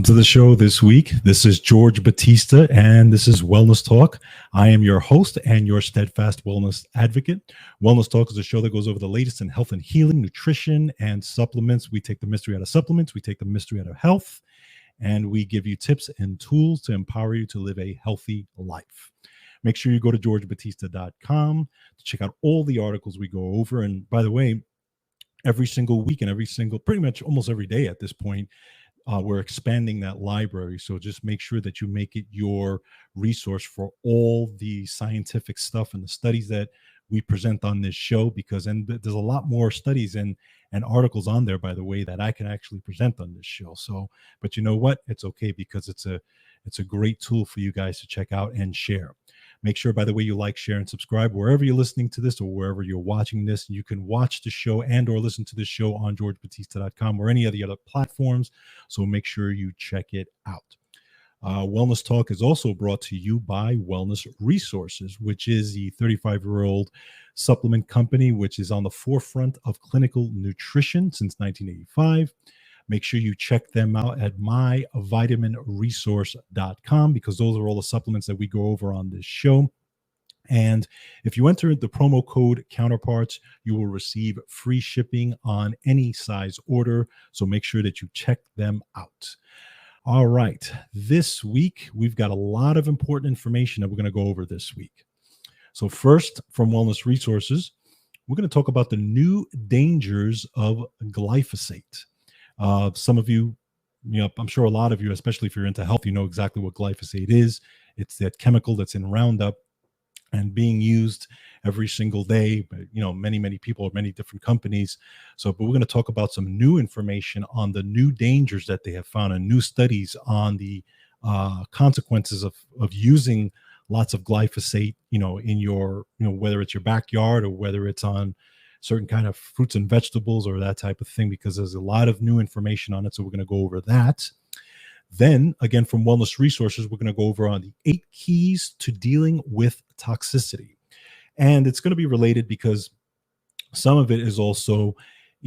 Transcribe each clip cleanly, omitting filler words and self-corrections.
to the show this week. This is George Batista, and this is Wellness Talk. I am your host and your steadfast wellness advocate. Wellness Talk is a show that goes over the latest in health and healing, nutrition, and supplements. We take the mystery out of supplements, we take the mystery out of health, and we give you tips and tools to empower you to live a healthy life. Make sure you go to georgebatista.com to check out all the articles we go over. And by the way, every single week and pretty much almost every day at this point, we're expanding that library. So just make sure that you make it your resource for all the scientific stuff and the studies that we present on this show, because there's a lot more studies and articles on there, by the way, that I can actually present on this show. So, but you know what? It's okay, because it's a great tool for you guys to check out and share. Make sure, by the way, you like, share, and subscribe wherever you're listening to this or wherever you're watching this. You can watch the show and or listen to the show on georgebatista.com or any of the other platforms. So make sure you check it out. Wellness Talk is also brought to you by Wellness Resources, which is the 35-year-old supplement company which is on the forefront of clinical nutrition since 1985. Make sure you check them out at myvitaminresource.com, because those are all the supplements that we go over on this show. And if you enter the promo code Counterparts, you will receive free shipping on any size order. So make sure that you check them out. All right. This week, we've got a lot of important information that we're going to go over this week. So first, from Wellness Resources, we're going to talk about the new dangers of glyphosate. Some of you, I'm sure a lot of you, especially if you're into health, you know exactly what glyphosate is. It's that chemical that's in Roundup and being used every single day, but many people, many different companies. But we're going to talk about some new information on the new dangers that they have found and new studies on the consequences of using lots of glyphosate, in your, whether it's your backyard or whether it's on certain kind of fruits and vegetables or that type of thing, because there's a lot of new information on it. So we're going to go over that. Then again, from Wellness Resources, we're going to go over on the 8 keys to dealing with toxicity. And it's going to be related because some of it is also,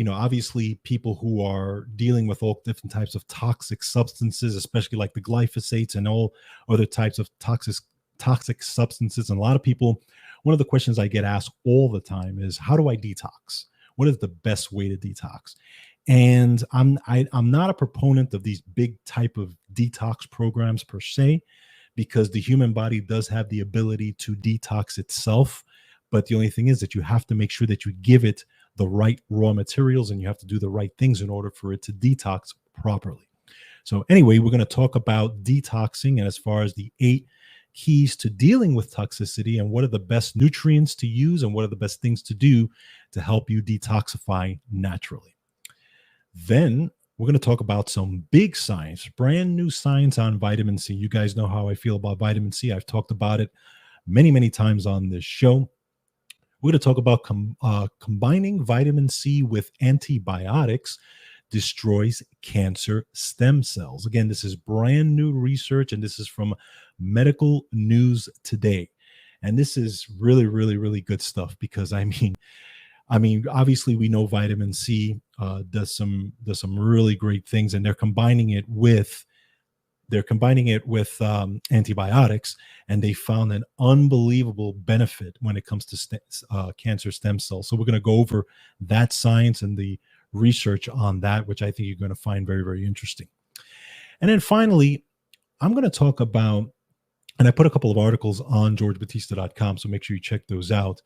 obviously people who are dealing with all different types of toxic substances, especially like the glyphosates and all other types of toxic substances. And a lot of people, one of the questions I get asked all the time is, how do I detox? What is the best way to detox? And I'm not a proponent of these big type of detox programs per se, because the human body does have the ability to detox itself. But the only thing is that you have to make sure that you give it the right raw materials and you have to do the right things in order for it to detox properly. So anyway, we're going to talk about detoxing, and as far as the 8 keys to dealing with toxicity and what are the best nutrients to use and what are the best things to do to help you detoxify naturally. Then we're going to talk about some big science, brand new science on vitamin C. You guys know how I feel about vitamin C. I've talked about it many times on this show. We're going to talk about combining vitamin C with antibiotics destroys cancer stem cells. Again, this is brand new research, and this is from Medical News Today. And this is really good stuff, because I mean, obviously we know vitamin C does some really great things, and they're combining it with antibiotics, and they found an unbelievable benefit when it comes to cancer stem cells. So we're going to go over that science and the research on that, which I think you're going to find very interesting. And then finally, I'm going to talk about, and I put a couple of articles on georgebatista.com, so make sure you check those out,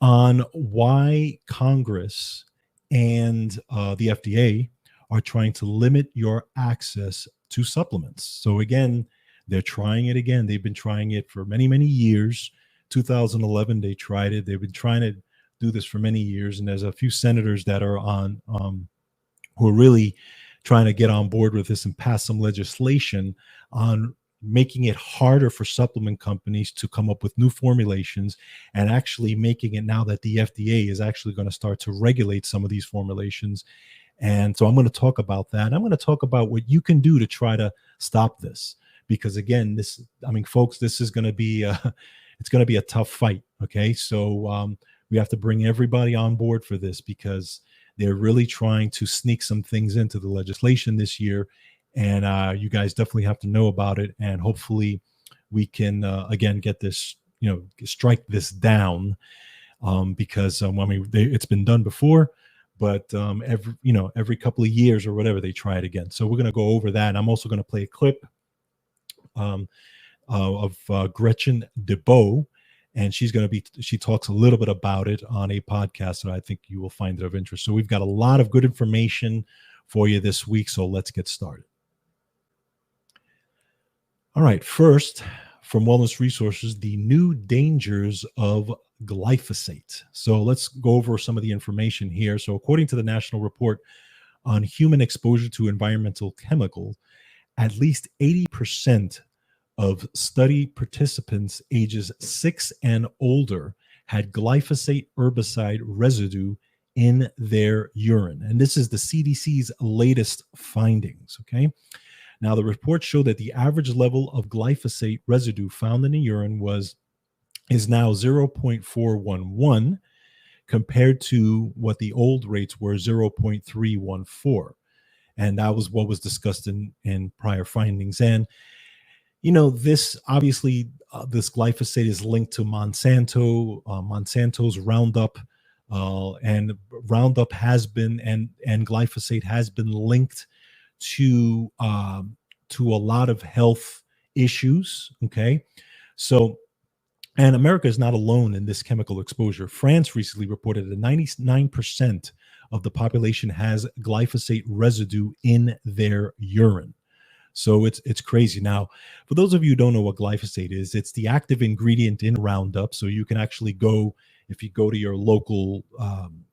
on why Congress and the FDA are trying to limit your access to supplements. So again, they're trying it again. They've been trying it for many years. 2011, they tried it. They've been trying to do this for many years. And there's a few senators that are on who are really trying to get on board with this and pass some legislation on making it harder for supplement companies to come up with new formulations, and actually making it now that the FDA is actually going to start to regulate some of these formulations. And so I'm going to talk about that. I'm going to talk about what you can do to try to stop this, because again, folks, this is going to be it's going to be a tough fight. Okay. So we have to bring everybody on board for this, because they're really trying to sneak some things into the legislation this year. and you guys definitely have to know about it. And hopefully, we can again get this, strike this down, because I mean, it's been done before, but every couple of years or whatever, they try it again. So we're going to go over that. And I'm also going to play a clip um, of Gretchen DeBow, and she talks a little bit about it on a podcast that I think you will find it of interest. So we've got a lot of good information for you this week. So let's get started. All right. First, from Wellness Resources, the new dangers of glyphosate. So let's go over some of the information here. So according to the National Report on Human Exposure to Environmental Chemicals, at least 80% of study participants ages 6 and older had glyphosate herbicide residue in their urine. And this is the CDC's latest findings, okay? Now, the report showed that the average level of glyphosate residue found in the urine is now 0.411 compared to what the old rates were, 0.314. And that was what was discussed in prior findings. And, this obviously, this glyphosate is linked to Monsanto's Roundup, and Roundup has been, and glyphosate has been linked to a lot of health issues. Okay. So, and America is not alone in this chemical exposure. France recently reported that 99% of the population has glyphosate residue in their urine. So it's crazy. Now, for those of you who don't know what glyphosate is, it's the active ingredient in Roundup. So you can actually go, if you go to your local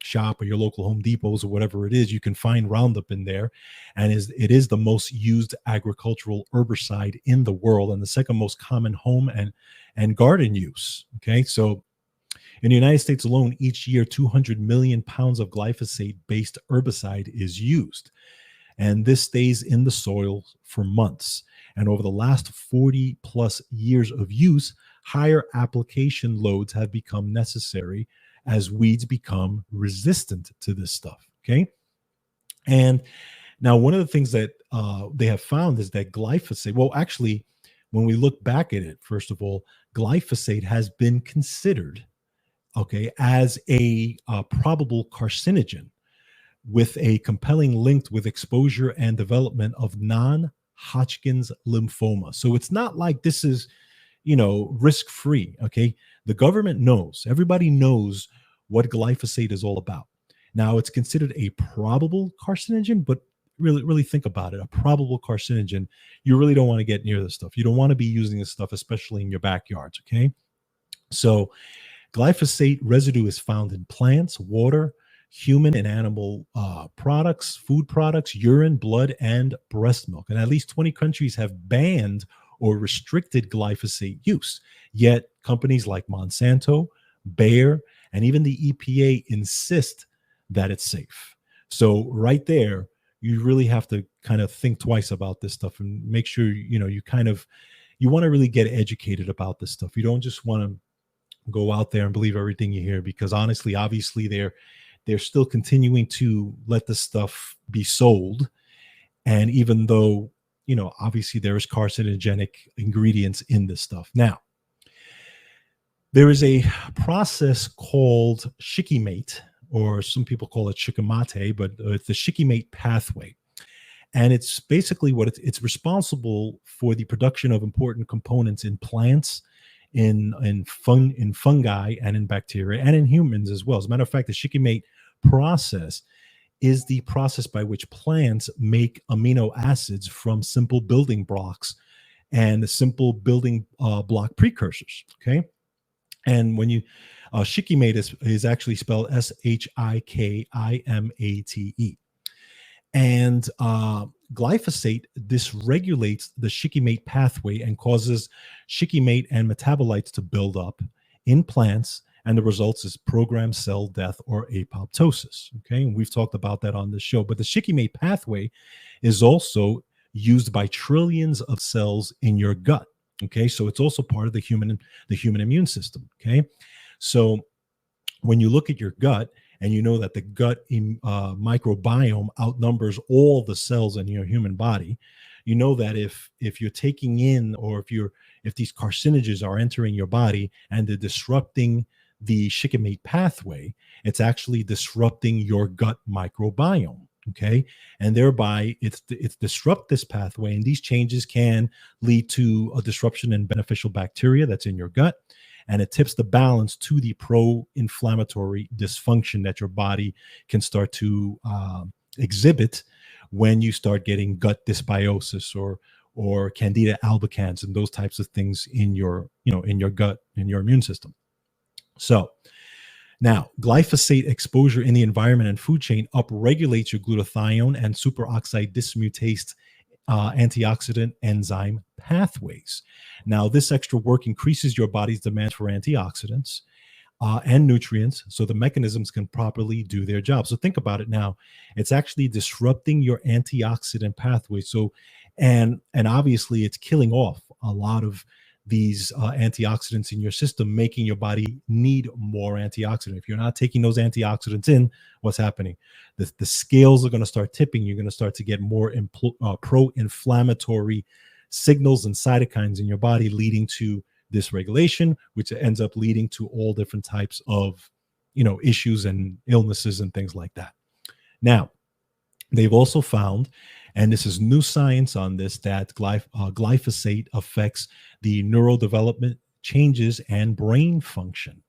shop or your local Home Depots or whatever it is, you can find Roundup in there. And it is the most used agricultural herbicide in the world, and the second most common home and garden use. Okay, so in the United States alone, each year, 200 million pounds of glyphosate-based herbicide is used. And this stays in the soil for months. And over the last 40 plus years of use, higher application loads have become necessary as weeds become resistant to this stuff. Okay. And now, one of the things that they have found is that glyphosate, well, actually, when we look back at it, first of all, glyphosate has been considered, okay, as a probable carcinogen, with a compelling link with exposure and development of non-Hodgkin's lymphoma. So it's not like this is, risk-free, okay? The government knows, everybody knows what glyphosate is all about. Now, it's considered a probable carcinogen, but really think about it. A probable carcinogen, you really don't want to get near this stuff. You don't want to be using this stuff, especially in your backyards, okay? So glyphosate residue is found in plants, water, human and animal products, food products, urine, blood, and breast milk. And at least 20 countries have banned or restricted glyphosate use. Yet companies like Monsanto, Bayer, and even the EPA insist that it's safe. So right there, you really have to kind of think twice about this stuff and make sure, you want to really get educated about this stuff. You don't just want to go out there and believe everything you hear, because honestly, obviously, they're still continuing to let this stuff be sold. And even though, obviously there is carcinogenic ingredients in this stuff. Now, there is a process called shikimate, or some people call it shikimate, but it's the shikimate pathway. And it's basically what it's responsible for the production of important components in plants, in fungi, and in bacteria, and in humans as well. As a matter of fact, the shikimate process is the process by which plants make amino acids from simple building blocks and simple building block precursors. Okay. And when you shikimate is actually spelled Shikimate. And glyphosate dysregulates the shikimate pathway and causes shikimate and metabolites to build up in plants, and the results is programmed cell death or apoptosis. Okay, and we've talked about that on this show. But the shikimate pathway is also used by trillions of cells in your gut. Okay, so it's also part of the human immune system. Okay, so when you look at your gut, and you know that the gut microbiome outnumbers all the cells in your human body, you know that if you're taking in, or if these carcinogens are entering your body and they're disrupting the shikimate pathway, it's actually disrupting your gut microbiome. Okay, and thereby it's disrupt this pathway, and these changes can lead to a disruption in beneficial bacteria that's in your gut, and it tips the balance to the pro-inflammatory dysfunction that your body can start to exhibit when you start getting gut dysbiosis or Candida albicans and those types of things in your in your gut, in your immune system. So now, glyphosate exposure in the environment and food chain upregulates your glutathione and superoxide dismutase antioxidant enzyme pathways. Now, this extra work increases your body's demand for antioxidants and nutrients, so the mechanisms can properly do their job. So think about it now. It's actually disrupting your antioxidant pathway. So, and obviously, it's killing off a lot of these antioxidants in your system, making your body need more antioxidant. If you're not taking those antioxidants in, what's happening? The scales are going to start tipping. You're going to start to get more pro-inflammatory signals and cytokines in your body, leading to dysregulation, which ends up leading to all different types of, issues and illnesses and things like that. Now, they've also found, and this is new science on this, that glyphosate affects the neurodevelopment changes and brain function.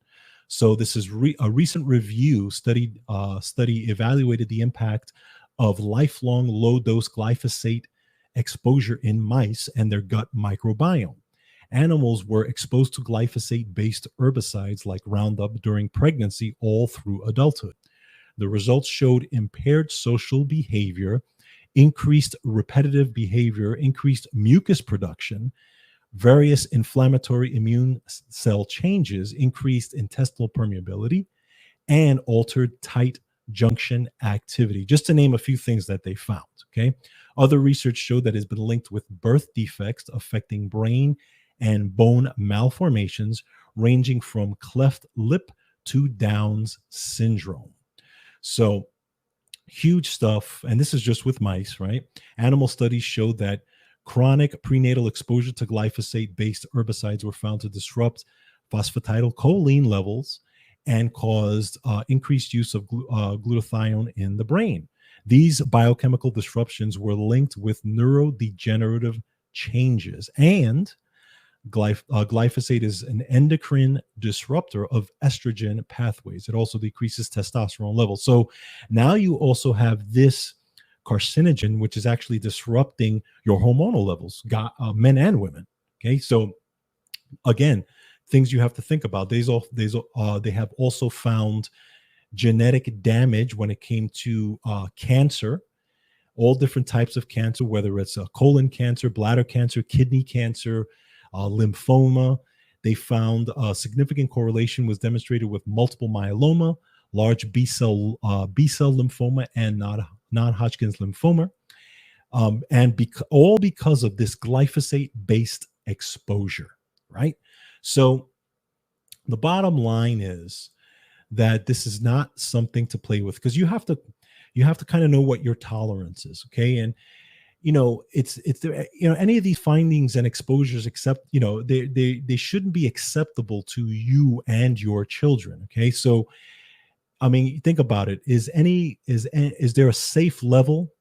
So this is a recent review study evaluated the impact of lifelong low-dose glyphosate exposure in mice and their gut microbiome. Animals were exposed to glyphosate-based herbicides like Roundup during pregnancy all through adulthood. The results showed impaired social behavior, increased repetitive behavior, increased mucus production, various inflammatory immune cell changes, increased intestinal permeability, and altered tight junction activity, just to name a few things that they found. Okay. Other research showed that it's been linked with birth defects affecting brain and bone malformations, ranging from cleft lip to Down's syndrome. So huge stuff. And this is just with mice, right? Animal studies showed that chronic prenatal exposure to glyphosate-based herbicides were found to disrupt phosphatidylcholine levels and caused increased use of glutathione in the brain. These biochemical disruptions were linked with neurodegenerative changes, and glyphosate is an endocrine disruptor of estrogen pathways. It also decreases testosterone levels. So now you also have this carcinogen, which is actually disrupting your hormonal levels, men and women. Okay, so again, things you have to think about. They have also found genetic damage when it came to cancer, all different types of cancer, whether it's colon cancer, bladder cancer, kidney cancer, lymphoma. They found a significant correlation was demonstrated with multiple myeloma, large B-cell lymphoma, and non-Hodgkin's lymphoma, and all because of this glyphosate-based exposure, right? So the bottom line is that this is not something to play with, because you have to kind of know what your tolerance is, okay? And it's any of these findings and exposures, except they shouldn't be acceptable to you and your children, okay? So I mean, think about it. Is there a safe level,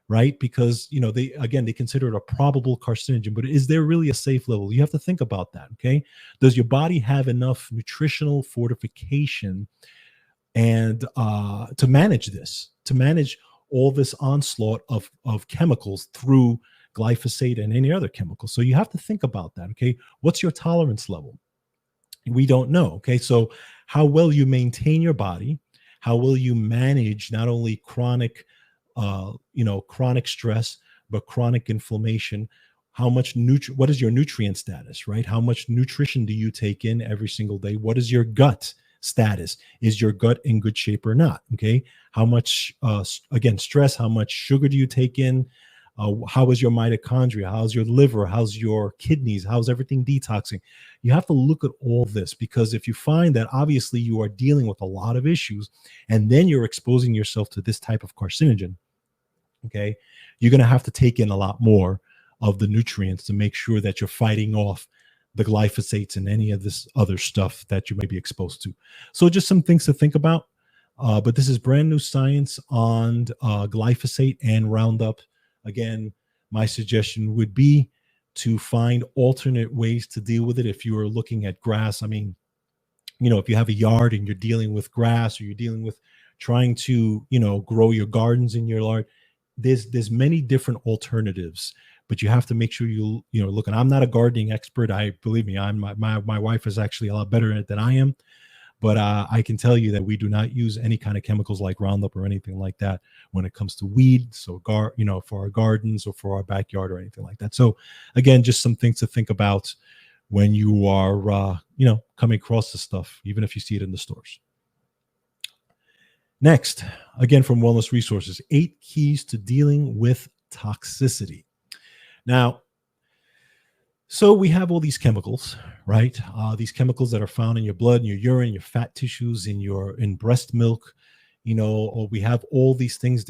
right? Because they consider it a probable carcinogen, but is there really a safe level? You have to think about that, okay? Does your body have enough nutritional fortification and to manage all this onslaught of chemicals through glyphosate and any other chemical? So you have to think about that, okay? What's your tolerance level? We don't know, okay? So how well you maintain your body, how will you manage not only chronic stress, but chronic inflammation? What is your nutrient status, right? How much nutrition do you take in every single day? What is your gut status? Is your gut in good shape or not? Okay. How much, stress, how much sugar do you take in? How is your mitochondria? How's your liver? How's your kidneys? How's everything detoxing? You have to look at all this, because if you find that obviously you are dealing with a lot of issues and then you're exposing yourself to this type of carcinogen, okay, you're going to have to take in a lot more of the nutrients to make sure that you're fighting off the glyphosates and any of this other stuff that you may be exposed to. So just some things to think about. But this is brand new science on glyphosate and Roundup. Again, my suggestion would be to find alternate ways to deal with it. If you are looking at grass, I mean, if you have a yard and you're dealing with grass, or you're dealing with trying to, grow your gardens in your yard, there's many different alternatives, but you have to make sure look. And I'm not a gardening expert. Believe me, my wife is actually a lot better at it than I am. But I can tell you that we do not use any kind of chemicals like Roundup or anything like that when it comes to weeds. So, for our gardens or for our backyard or anything like that. So, again, just some things to think about when you are, coming across this stuff, even if you see it in the stores. Next, again, from Wellness Resources, 8 keys to dealing with toxicity. Now, so we have all these chemicals, right? These chemicals that are found in your blood, in your urine, your fat tissues, in breast milk, or we have all these things,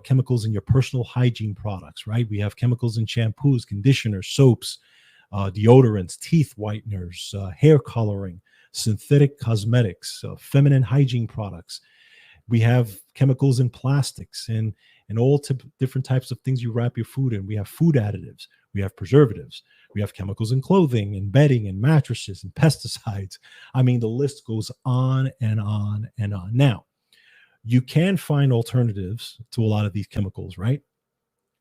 chemicals in your personal hygiene products, right? We have chemicals in shampoos, conditioners, soaps, deodorants, teeth whiteners, hair coloring, synthetic cosmetics, feminine hygiene products. We have chemicals in plastics and all different types of things you wrap your food in. We have food additives. We have preservatives. We have chemicals in clothing and bedding and mattresses and pesticides. I mean, the list goes on and on and on. Now, you can find alternatives to a lot of these chemicals, right?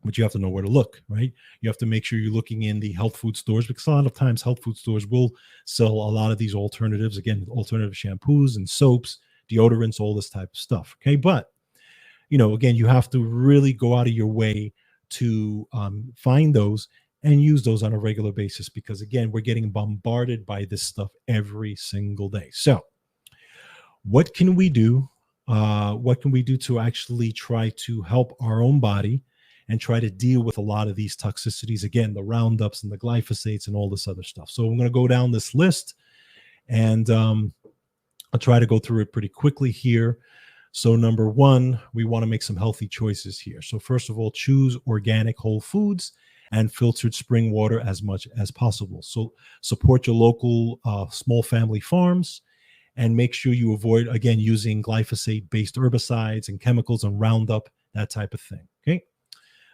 But you have to know where to look, right? You have to make sure you're looking in the health food stores, because a lot of times health food stores will sell a lot of these alternatives. Again, alternative shampoos and soaps, deodorants, all this type of stuff. Okay. But, again, you have to really go out of your way to find those and use those on a regular basis, because, again, we're getting bombarded by this stuff every single day. So what can we do? What can we do to actually try to help our own body and try to deal with a lot of these toxicities? Again, the Roundups and the glyphosates and all this other stuff. So I'm going to go down this list, and I'll try to go through it pretty quickly here. So number 1, we want to make some healthy choices here. So first of all, choose organic whole foods and filtered spring water as much as possible. So support your local small family farms, and make sure you avoid, again, using glyphosate-based herbicides and chemicals and Roundup, that type of thing. Okay.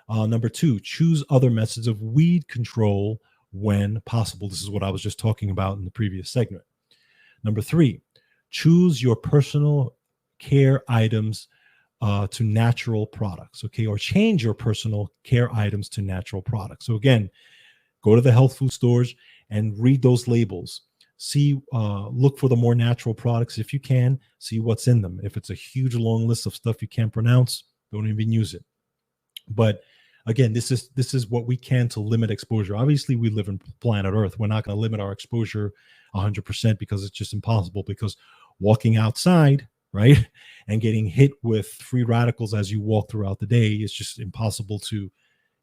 Number 2, choose other methods of weed control when possible. This is what I was just talking about in the previous segment. Number 3, choose your personal care items to natural products, okay? Or change your personal care items to natural products. So again, go to the health food stores and read those labels. See, look for the more natural products if you can. See what's in them. If it's a huge long list of stuff you can't pronounce, don't even use it. But again, this is what we can to limit exposure. Obviously, we live in planet Earth. We're not going to limit our exposure 100%, because it's just impossible. Because walking outside, right, and getting hit with free radicals as you walk throughout the day is just impossible to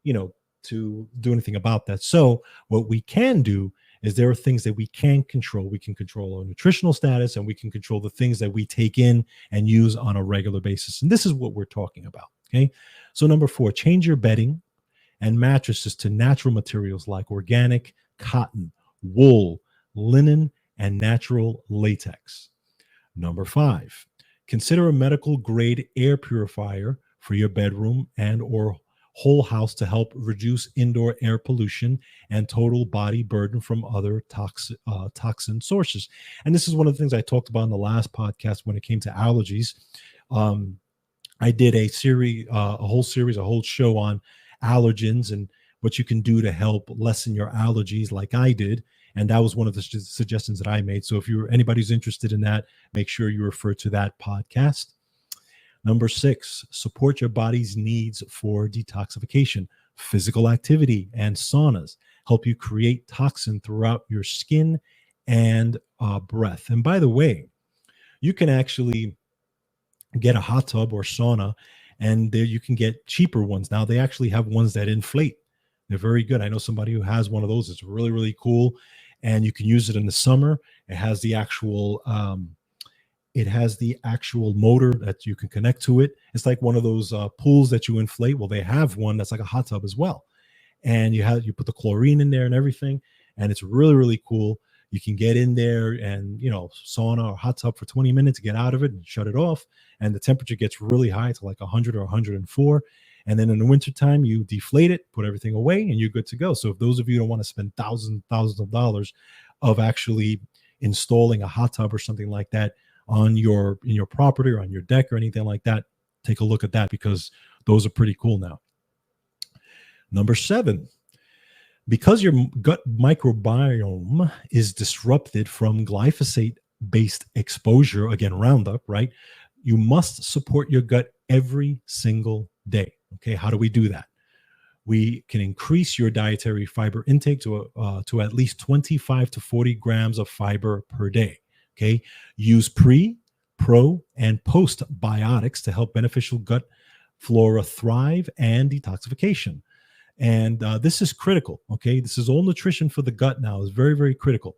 do anything about that. So what we can do is there are things that we can control. We can control our nutritional status, and we can control the things that we take in and use on a regular basis. And this is what we're talking about. Okay. So number 4, change your bedding and mattresses to natural materials like organic cotton, wool, linen, and natural latex. Number 5, consider a medical grade air purifier for your bedroom and or whole house to help reduce indoor air pollution and total body burden from other toxin sources. And this is one of the things I talked about in the last podcast when it came to allergies. I did a whole show on allergens and what you can do to help lessen your allergies, like I did. And that was one of the suggestions that I made. So if anybody's interested in that, make sure you refer to that podcast. Number 6, support your body's needs for detoxification. Physical activity and saunas help you create toxin throughout your skin and breath. And by the way, you can actually get a hot tub or sauna, and there you can get cheaper ones. Now they actually have ones that inflate. They're very good. I know somebody who has one of those. It's really, really cool. And you can use it in the summer. It has the actual motor that you can connect to it. It's like one of those pools that you inflate. Well, they have one that's like a hot tub as well. and you put the chlorine in there and everything, and it's really, really cool. You can get in there and, sauna or hot tub for 20 minutes, get out of it and shut it off. And the temperature gets really high to like 100 or 104. And then in the wintertime, you deflate it, put everything away, and you're good to go. So if those of you don't want to spend thousands of dollars of actually installing a hot tub or something like that in your property or on your deck or anything like that, take a look at that, because those are pretty cool now. Number 7, because your gut microbiome is disrupted from glyphosate-based exposure, again, Roundup, right? You must support your gut every single day. Okay, how do we do that? We can increase your dietary fiber intake to at least 25 to 40 grams of fiber per day. Okay, use pre, pro, and postbiotics to help beneficial gut flora thrive and detoxification. And this is critical. Okay, this is all nutrition for the gut now. Is very, very critical.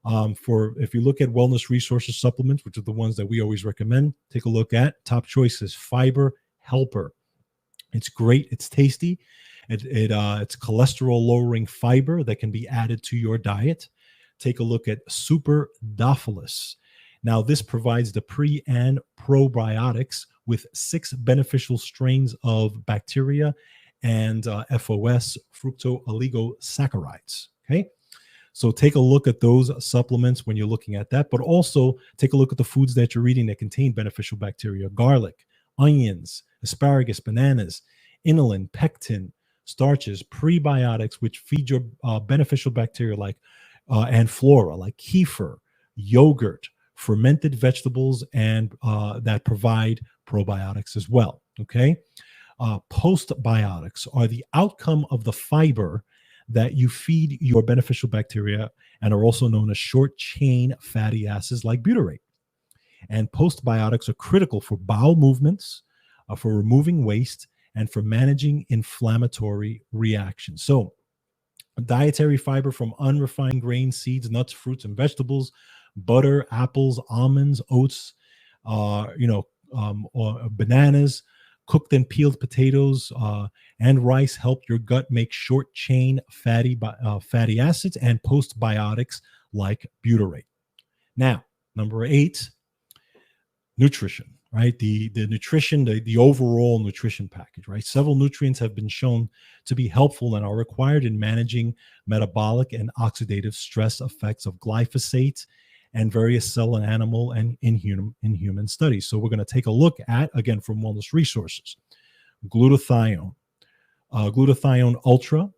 If you look at wellness resources supplements, which are the ones that we always recommend, take a look at. Top choice is Fiber Helper. It's great. It's tasty. It's cholesterol lowering fiber that can be added to your diet. Take a look at Super Dophilus. Now, this provides the pre and probiotics with 6 beneficial strains of bacteria and FOS, fructooligosaccharides. Okay. So take a look at those supplements when you're looking at that, but also take a look at the foods that you're eating that contain beneficial bacteria: garlic, onions, asparagus, bananas, inulin, pectin, starches, prebiotics, which feed your beneficial bacteria and flora, like kefir, yogurt, fermented vegetables, and that provide probiotics as well. Okay. Postbiotics are the outcome of the fiber that you feed your beneficial bacteria and are also known as short chain fatty acids like butyrate. And postbiotics are critical for bowel movements, for removing waste, and for managing inflammatory reactions. So dietary fiber from unrefined grains, seeds, nuts, fruits, and vegetables, butter, apples, almonds, oats, or bananas, cooked and peeled potatoes, and rice help your gut make short chain fatty acids and postbiotics like butyrate. Now, number 8, nutrition, right? The nutrition, the overall nutrition package, right? Several nutrients have been shown to be helpful and are required in managing metabolic and oxidative stress effects of glyphosate and various cell and animal and in human studies. So we're going to take a look at, again, from Wellness Resources, glutathione, glutathione ultra,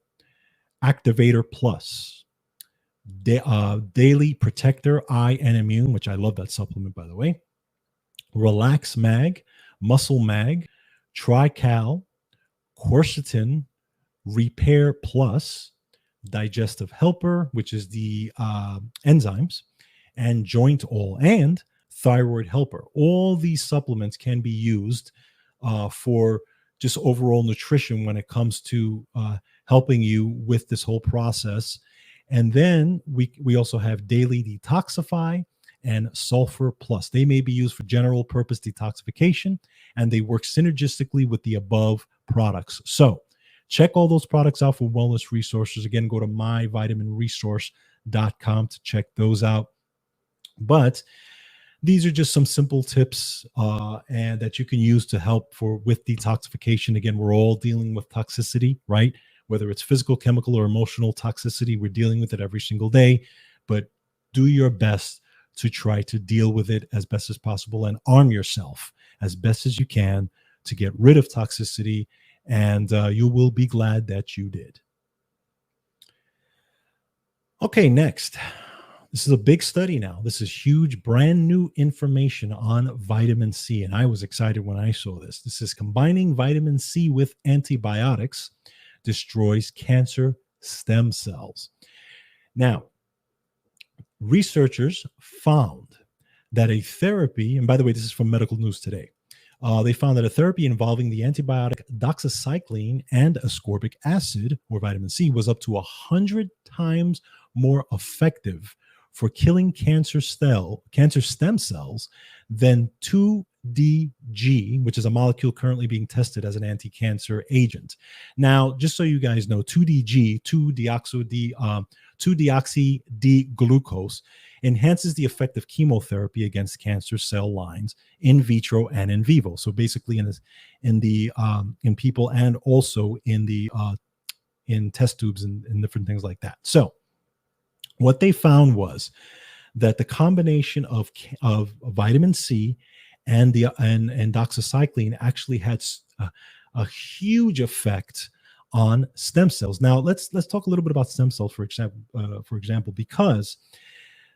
activator plus, daily protector, eye and immune, which I love that supplement, by the way, relax mag, muscle mag, trical, quercetin, repair plus, digestive helper, which is the enzymes, and joint oil, and thyroid helper. All these supplements can be used for just overall nutrition when it comes to helping you with this whole process. And then we also have daily detoxify and sulfur plus. They may be used for general purpose detoxification, and they work synergistically with the above products. So check all those products out for Wellness Resources. Again, go to myvitaminresource.com to check those out. But these are just some simple tips and that you can use to help with detoxification. Again, we're all dealing with toxicity, right? Whether it's physical, chemical, or emotional toxicity, we're dealing with it every single day. But do your best to try to deal with it as best as possible and arm yourself as best as you can to get rid of toxicity, and you will be glad that you did. Okay, next. This is a big study now. This is huge, brand new information on vitamin C. And I was excited when I saw this. This is combining vitamin C with antibiotics destroys cancer stem cells. Now, researchers found that a therapy, and by the way, this is from Medical News Today, they found that a therapy involving the antibiotic doxycycline and ascorbic acid, or vitamin C, was up to 100 times more effective for killing cancer stem cells than 2 2DG, which is a molecule currently being tested as an anti-cancer agent. Now, just so you guys know, 2DG, 2-deoxy-D-glucose, enhances the effect of chemotherapy against cancer cell lines in vitro and in vivo. So basically, in people and also in test tubes and different things like that. So what they found was that the combination of vitamin C and doxycycline actually had a huge effect on stem cells. Now let's talk a little bit about stem cells, for example, because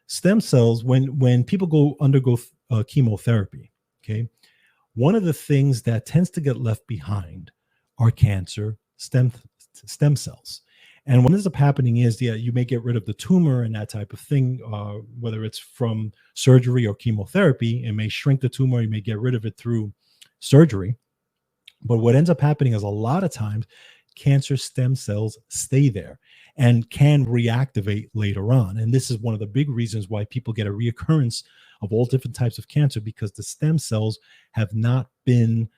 stem cells, when people undergo chemotherapy, okay, one of the things that tends to get left behind are cancer stem cells. And what ends up happening is, you may get rid of the tumor and that type of thing, whether it's from surgery or chemotherapy. It may shrink the tumor, you may get rid of it through surgery. But what ends up happening is, a lot of times cancer stem cells stay there and can reactivate later on. And this is one of the big reasons why people get a reoccurrence of all different types of cancer, because the stem cells have not been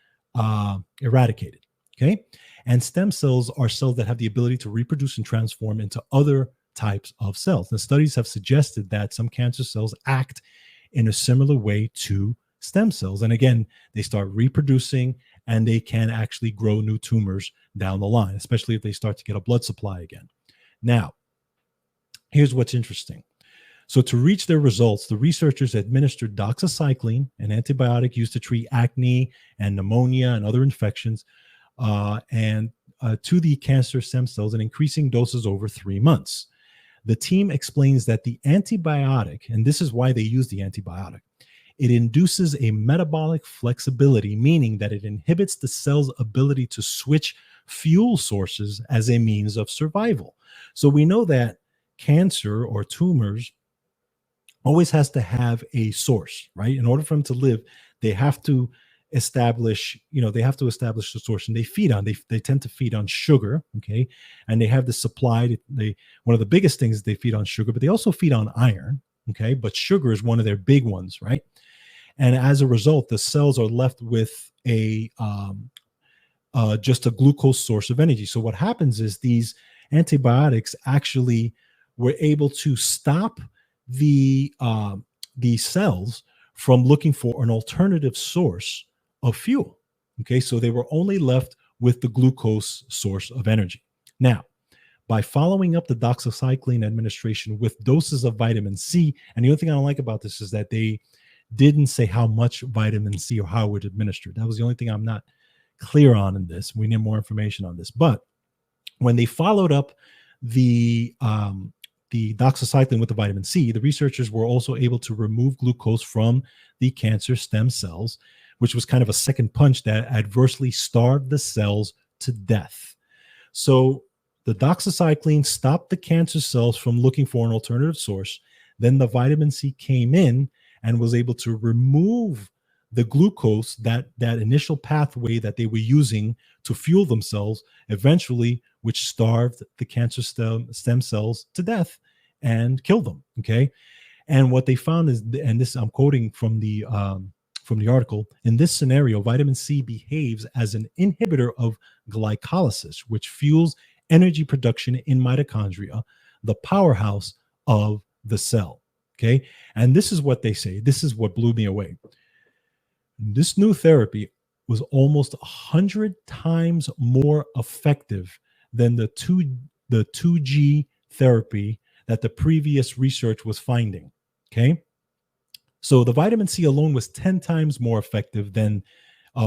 eradicated. Okay. And stem cells are cells that have the ability to reproduce and transform into other types of cells. The studies have suggested that some cancer cells act in a similar way to stem cells. And again, they start reproducing and they can actually grow new tumors down the line, especially if they start to get a blood supply again. Now, here's what's interesting. So to reach their results, the researchers administered doxycycline, an antibiotic used to treat acne and pneumonia and other infections, to the cancer stem cells in increasing doses over 3 months. The team explains that the antibiotic, and this is why they use the antibiotic, it induces a metabolic flexibility, meaning that it inhibits the cell's ability to switch fuel sources as a means of survival. So we know that cancer or tumors always has to have a source, right? In order for them to live, they have to establish the source, and they tend to feed on sugar, okay? And they have the supply. One of the biggest things is they feed on sugar, but they also feed on iron, okay? But sugar is one of their big ones, right? And as a result, the cells are left with just a glucose source of energy. So what happens is, these antibiotics actually were able to stop the cells from looking for an alternative source of fuel. Okay, so they were only left with the glucose source of energy. Now, by following up the doxycycline administration with doses of vitamin C, and the only thing I don't like about this is that they didn't say how much vitamin C or how it was administered. That was the only thing I'm not clear on in this. We need more information on this. But when they followed up the doxycycline with the vitamin C, the researchers were also able to remove glucose from the cancer stem cells, which was kind of a second punch that adversely starved the cells to death. So the doxycycline stopped the cancer cells from looking for an alternative source. Then the vitamin C came in and was able to remove the glucose, that initial pathway that they were using to fuel themselves, eventually, which starved the cancer stem cells to death and killed them. Okay. And what they found is, and this I'm quoting from the article, in this scenario, vitamin C behaves as an inhibitor of glycolysis, which fuels energy production in mitochondria, the powerhouse of the cell. Okay. And this is what they say. This is what blew me away. This new therapy was almost 100 times more effective than the 2G therapy that the previous research was finding. Okay. So the vitamin C alone was 10 times more effective than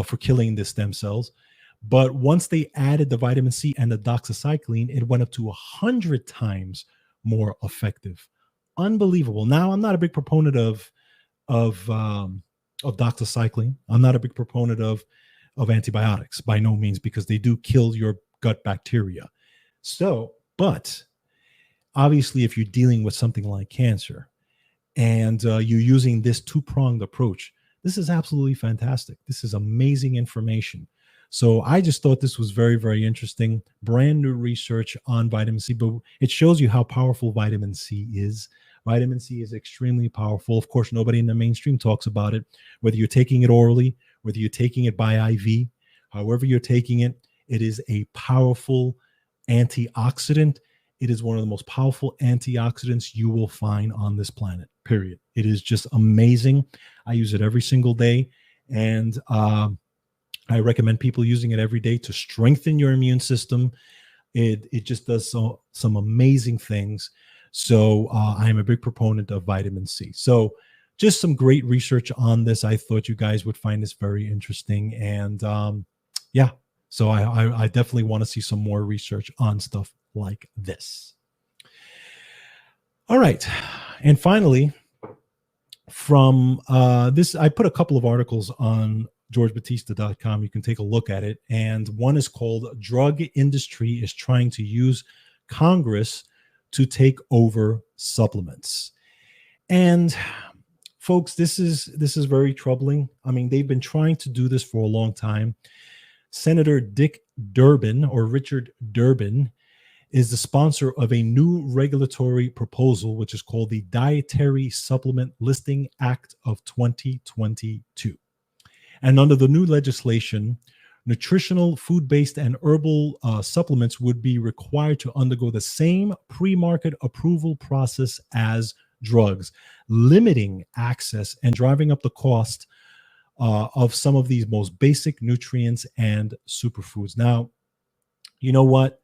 for killing the stem cells. But once they added the vitamin C and the doxycycline, it went up to 100 times more effective. Unbelievable. Now, I'm not a big proponent of doxycycline. I'm not a big proponent of antibiotics by no means, because they do kill your gut bacteria. So, but obviously, if you're dealing with something like cancer and you're using this two-pronged approach, this is absolutely fantastic. This is amazing information. So I just thought this was very, very interesting. Brand new research on vitamin C, but it shows you how powerful vitamin C is. Vitamin C is extremely powerful. Of course, nobody in the mainstream talks about it. Whether you're taking it orally, whether you're taking it by IV, however you're taking it, it is a powerful antioxidant. It is one of the most powerful antioxidants you will find on this planet, period. It is just amazing. I use it every single day. And I recommend people using it every day to strengthen your immune system. It just does some amazing things. So I am a big proponent of vitamin C. So just some great research on this. I thought you guys would find this very interesting. And yeah, so I definitely want to see some more research on stuff like this. All right. And finally, from this, I put a couple of articles on georgebatista.com. You can take a look at it. And one is called Drug Industry is Trying to Use Congress to Take Over Supplements. And folks, this is very troubling. I mean, they've been trying to do this for a long time. Senator Dick Durbin, or Richard Durbin, is the sponsor of a new regulatory proposal, which is called the Dietary Supplement Listing Act of 2022. And under the new legislation, nutritional, food-based, and herbal supplements would be required to undergo the same pre-market approval process as drugs, limiting access and driving up the cost of some of these most basic nutrients and superfoods. Now, you know what?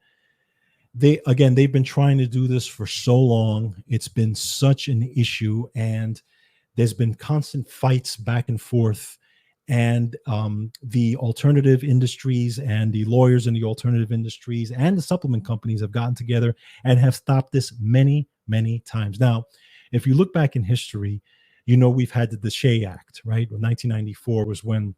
They've been trying to do this for so long. It's been such an issue, and there's been constant fights back and forth. And the alternative industries and the lawyers in the alternative industries and the supplement companies have gotten together and have stopped this many, many times. Now, if you look back in history, you know, we've had the Shea Act, right? 1994 was when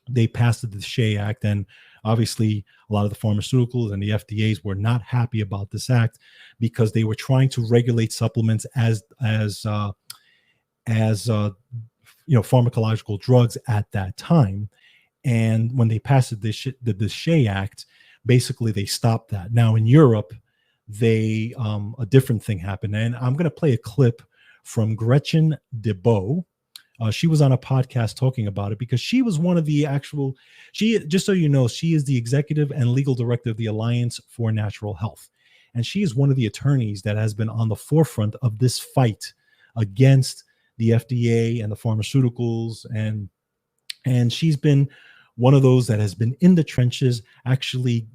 they passed the Shea Act. And obviously, a lot of the pharmaceuticals and the FDAs were not happy about this act because they were trying to regulate supplements as pharmacological drugs at that time. And when they passed the Shea Act, basically they stopped that. Now in Europe, a different thing happened. And I'm going to play a clip from Gretchen DeBow. She was on a podcast talking about it because she was one of the just so you know, she is the executive and legal director of the Alliance for Natural Health. And she is one of the attorneys that has been on the forefront of this fight against the FDA and the pharmaceuticals. And she's been one of those that has been in the trenches, actually,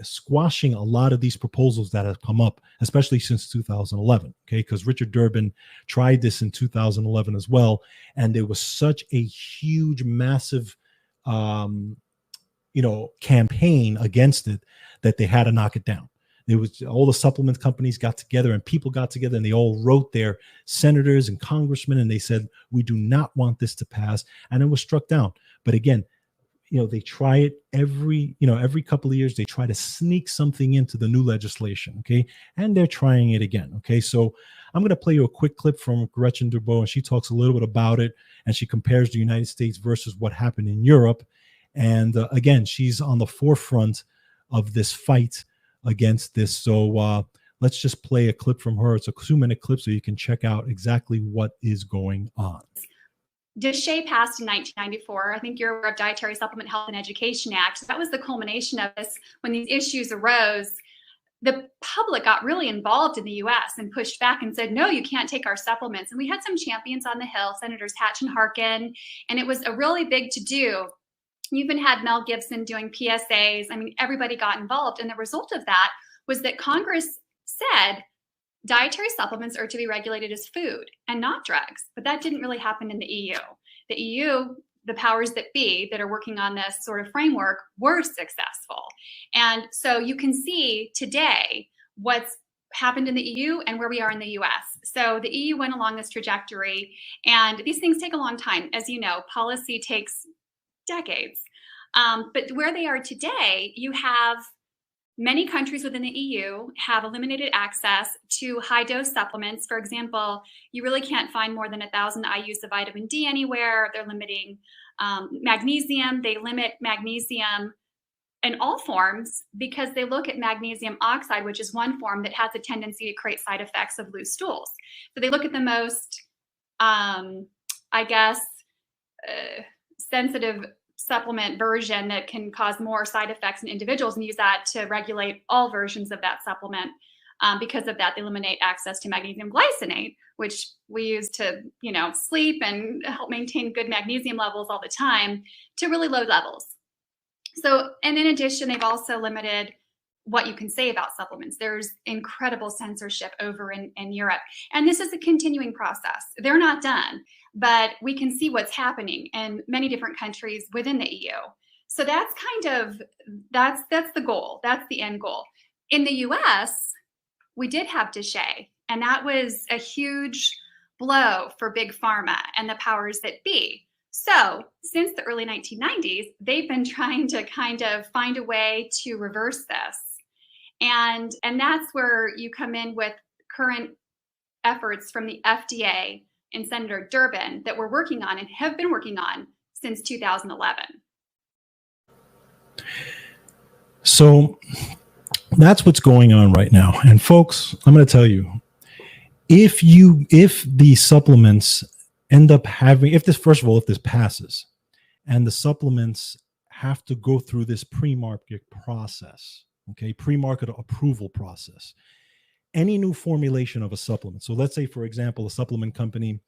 squashing a lot of these proposals that have come up, especially since 2011. Okay, because Richard Durbin tried this in 2011 as well, and there was such a huge, massive, campaign against it that they had to knock it down. There was all the supplement companies got together and people got together and they all wrote their senators and congressmen and they said, we do not want this to pass. And it was struck down. But again, they try it every couple of years. They try to sneak something into the new legislation. Okay. And they're trying it again. Okay. So I'm going to play you a quick clip from Gretchen DeBow, and she talks a little bit about it. And she compares the United States versus what happened in Europe. And again, she's on the forefront of this fight against this. So let's just play a clip from her. It's a 2-minute clip so you can check out exactly what is going on. DSHEA passed in 1994. I think you're aware of Dietary Supplement Health and Education Act. That was the culmination of this. When these issues arose, the public got really involved in the U.S. and pushed back and said, no, you can't take our supplements. And we had some champions on the Hill, Senators Hatch and Harkin, and it was a really big to-do. You even had Mel Gibson doing PSAs. I mean, everybody got involved. And the result of that was that Congress said dietary supplements are to be regulated as food and not drugs. But that didn't really happen in the EU. The EU, the powers that be that are working on this sort of framework, were successful. And so you can see today what's happened in the EU and where we are in the US. So the EU went along this trajectory, and these things take a long time. As you know, policy takes decades. But where they are today, you have many countries within the EU have eliminated access to high-dose supplements. For example, you really can't find more than 1,000 IUs of vitamin D anywhere. They're limiting magnesium. They limit magnesium in all forms, because they look at magnesium oxide, which is one form that has a tendency to create side effects of loose stools. So they look at the most, I guess, sensitive supplement version that can cause more side effects in individuals and use that to regulate all versions of that supplement. Because of that, they eliminate access to magnesium glycinate, which we use to, sleep and help maintain good magnesium levels all the time, to really low levels. So, and in addition, they've also limited what you can say about supplements. There's incredible censorship over in Europe. And this is a continuing process. They're not done, but we can see what's happening in many different countries within the EU. So that's that's the goal. That's the end goal. In the US, we did have DSHEA, and that was a huge blow for big pharma and the powers that be. So since the early 1990s, they've been trying to kind of find a way to reverse this. And that's where you come in with current efforts from the FDA and Senator Durbin that we're working on and have been working on since 2011. So that's what's going on right now. And folks, I'm going to tell you, if the supplements end up having, if this passes and the supplements have to go through this pre-market process, okay, pre-market approval process, any new formulation of a supplement. So let's say, for example, a supplement company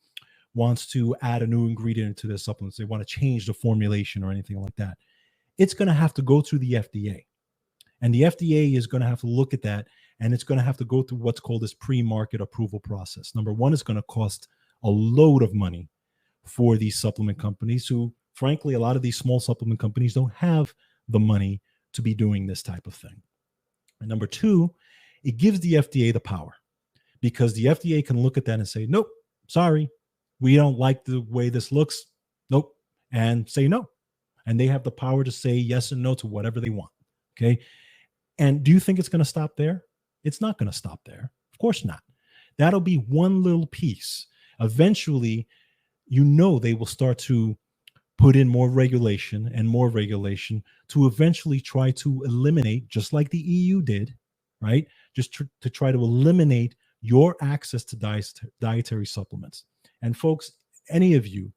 wants to add a new ingredient to their supplements. They want to change the formulation or anything like that. It's going to have to go through the FDA. And the FDA is going to have to look at that, and it's going to have to go through what's called this pre-market approval process. Number one, it's going to cost a load of money for these supplement companies who, frankly, a lot of these small supplement companies don't have the money to be doing this type of thing. And number two, it gives the FDA the power, because the FDA can look at that and say, nope, sorry, we don't like the way this looks. Nope. And say no. And they have the power to say yes and no to whatever they want. Okay. And do you think it's going to stop there? It's not going to stop there. Of course not. That'll be one little piece. Eventually, they will start to put in more regulation to eventually try to eliminate, just like the EU did, right? Just to try to eliminate your access to dietary supplements. And folks, any of you,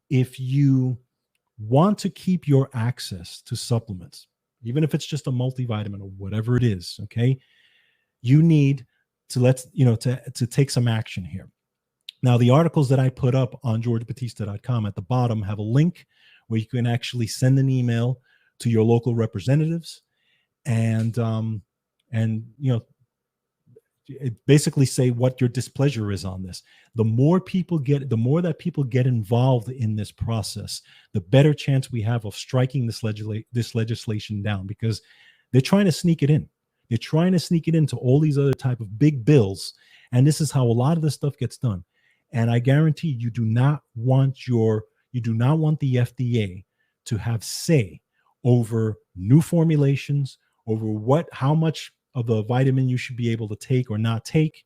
if you want to keep your access to supplements, even if it's just a multivitamin or whatever it is, okay, you need to to take some action here. Now, the articles that I put up on georgebatista.com at the bottom have a link where you can actually send an email to your local representatives and basically say what your displeasure is on this. The more that people get involved in this process, the better chance we have of striking this legislation down, because they're trying to sneak it in. They're trying to sneak it into all these other type of big bills. And this is how a lot of this stuff gets done. And I guarantee you do not want the FDA to have say over new formulations, over how much of the vitamin you should be able to take or not take,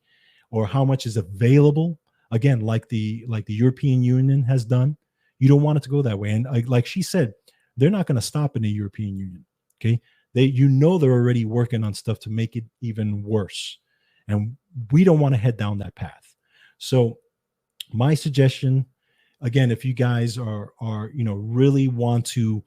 or how much is available. Again, like the European Union has done. You don't want it to go that way. And like she said, they're not going to stop in the European Union. Okay. They're already working on stuff to make it even worse. And we don't want to head down that path. So my suggestion, again, if you guys are really want to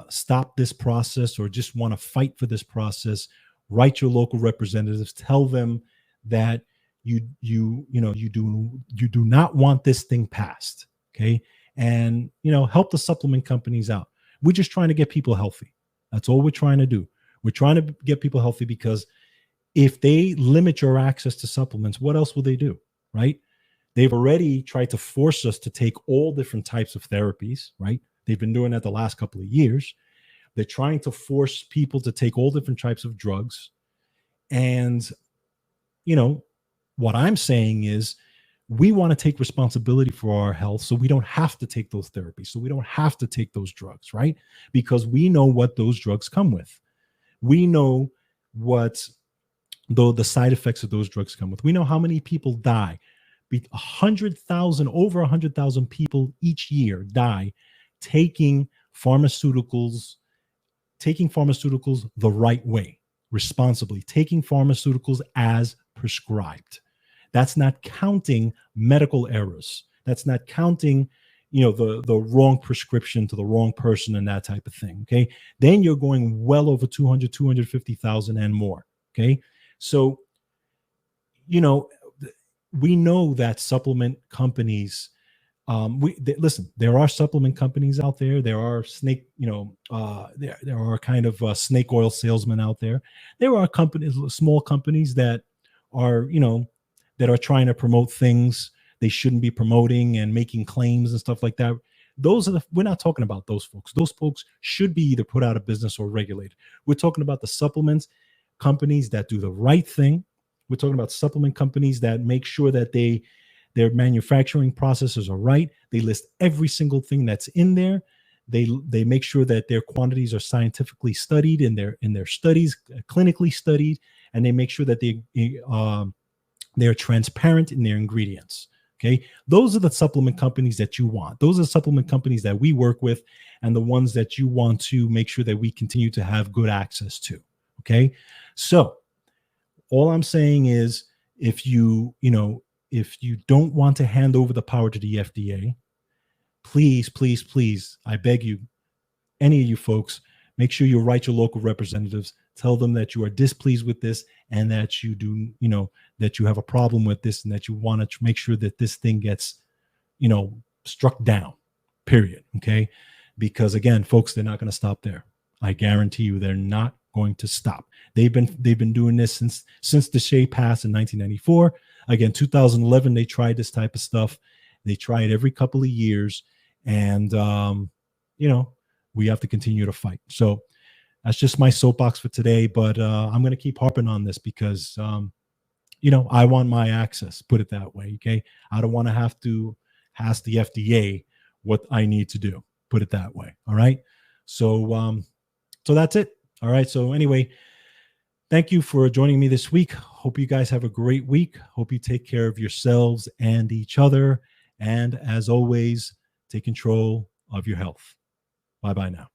stop this process or just want to fight for this process, write your local representatives, tell them that you do not want this thing passed. Okay. And, help the supplement companies out. We're just trying to get people healthy. That's all we're trying to do. We're trying to get people healthy, because if they limit your access to supplements, what else will they do? Right. They've already tried to force us to take all different types of therapies, right? They've been doing that the last couple of years. They're trying to force people to take all different types of drugs. And, what I'm saying is we want to take responsibility for our health, so we don't have to take those therapies, so we don't have to take those drugs, right? Because we know what those drugs come with. We know what the side effects of those drugs come with. We know how many people die. Over 100,000 people each year die taking pharmaceuticals taking pharmaceuticals the right way, responsibly, taking pharmaceuticals as prescribed. That's not counting medical errors. That's not counting, the wrong prescription to the wrong person and that type of thing. Okay. Then you're going well over 200, 250,000 and more. Okay. So, we know that supplement companies, listen, there are supplement companies out there. There are there are kind of snake oil salesmen out there. There are companies, small companies that are, that are trying to promote things they shouldn't be promoting and making claims and stuff like that. We're not talking about those folks. Those folks should be either put out of business or regulated. We're talking about the supplements companies that do the right thing. We're talking about supplement companies that make sure that their manufacturing processes are right. They list every single thing that's in there. They make sure that their quantities are scientifically studied in their studies, clinically studied, and they make sure that they're transparent in their ingredients. Okay, those are the supplement companies that you want. Those are the supplement companies that we work with, and the ones that you want to make sure that we continue to have good access to. Okay, so all I'm saying is, if you don't want to hand over the power to the FDA, please, please, please, I beg you, any of you folks, make sure you write your local representatives, tell them that you are displeased with this and that you do, that you have a problem with this and that you want to make sure that this thing gets, struck down, period. Okay. Because again, folks, they're not going to stop there. I guarantee you they're not going to stop. They've been doing this since the Shea passed in 1994. Again, 2011, they tried this type of stuff. They try it every couple of years. And, we have to continue to fight. So that's just my soapbox for today. But I'm going to keep harping on this because, I want my access, put it that way. Okay. I don't want to have to ask the FDA what I need to do, put it that way. All right. So that's it. All right. So anyway, thank you for joining me this week. Hope you guys have a great week. Hope you take care of yourselves and each other. And as always, take control of your health. Bye-bye now.